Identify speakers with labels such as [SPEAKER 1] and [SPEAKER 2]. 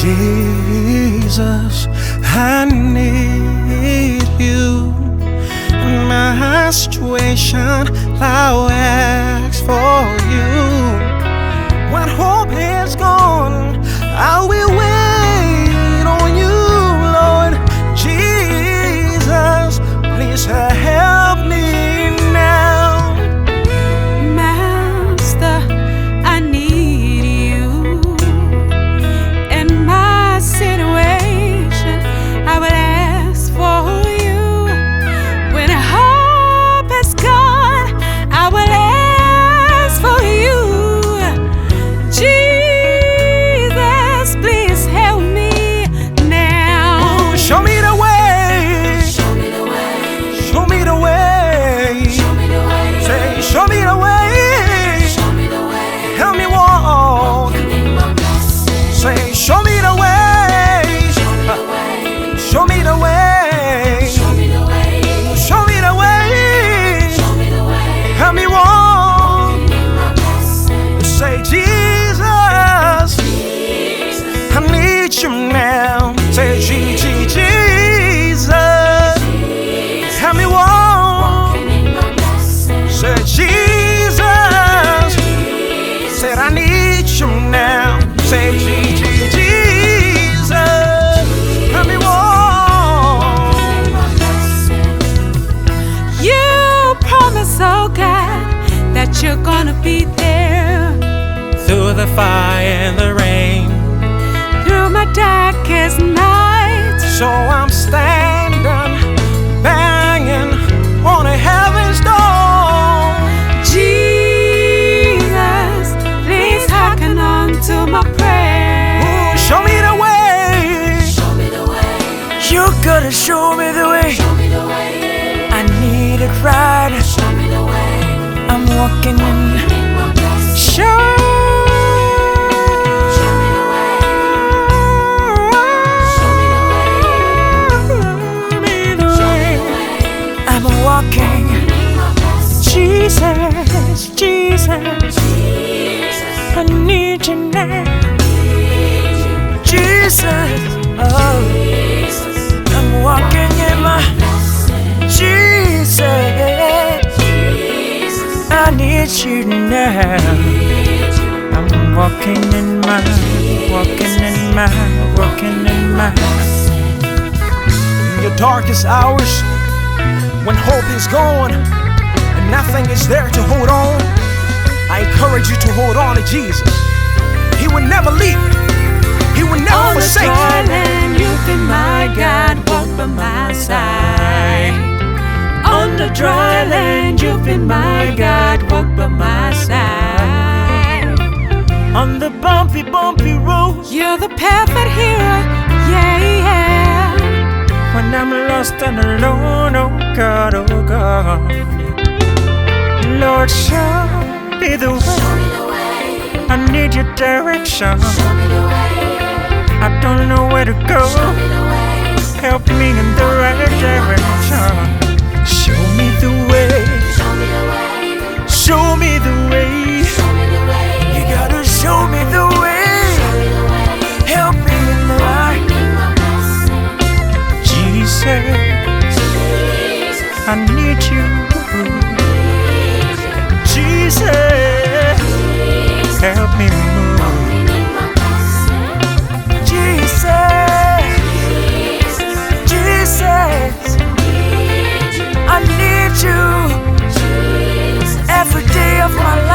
[SPEAKER 1] Jesus, I need you. In my situation, I'll ask for you. When hope is gone, I will wait on you, Lord Jesus. Please help me now.
[SPEAKER 2] Master, I need you. In my situation, I will ask for you. When hope is gone, I will ask for you. Jesus, please help me now.
[SPEAKER 1] Ooh, show me the way.
[SPEAKER 2] Show me the way.
[SPEAKER 1] Show me the way.
[SPEAKER 2] Show me the way.
[SPEAKER 1] Say, show me the way.
[SPEAKER 2] Show me the way.
[SPEAKER 1] Help me walk. Say, show me the way. Show me the way.
[SPEAKER 2] Show me the way.
[SPEAKER 1] Show me the way.
[SPEAKER 2] Show me the way.
[SPEAKER 1] Help me walk. Say, Jesus, I need you now. Say, Jesus, help me walk. Say, Jesus, said I need you now. Say, Jesus, help me walk.
[SPEAKER 2] You promise, oh God, that you're gonna be there
[SPEAKER 1] Through the fire and the rain,
[SPEAKER 2] through my darkest night.
[SPEAKER 1] so I'm standing, banging on a heaven's door.
[SPEAKER 2] Jesus, please hearken unto my prayer.
[SPEAKER 1] Ooh, show me the way.
[SPEAKER 2] Show me the way.
[SPEAKER 1] You gotta show me the way.
[SPEAKER 2] Show me the way.
[SPEAKER 1] I need it right.
[SPEAKER 2] Show me the way.
[SPEAKER 1] I'm walking in. Show
[SPEAKER 2] me the way.
[SPEAKER 1] me the way. I'm walking. Jesus, Jesus, I need you now. Jesus, oh, I'm walking in my Jesus. I need you now. I'm walking in my, walking in my. In your darkest hours, when hope is gone and nothing is there to hold on, I encourage you to hold on to Jesus. He will never leave you. He will never forsake
[SPEAKER 2] you. On the dry
[SPEAKER 1] you.
[SPEAKER 2] land, you've been my God, walk by my side. On the dry land, you've been my God, walk by my side.
[SPEAKER 1] On the bumpy, bumpy road,
[SPEAKER 2] You're the perfect hero, yeah, yeah.
[SPEAKER 1] when I'm lost and alone, oh God, oh God. Lord, show me the way. I need your direction. I don't know where to go. Help me in the right direction. Show me the way. Show me the way. You gotta show me the way. Help me in the right. Jesus, I need you. Jesus, help me move. Jesus, Jesus, I need you every day of my life.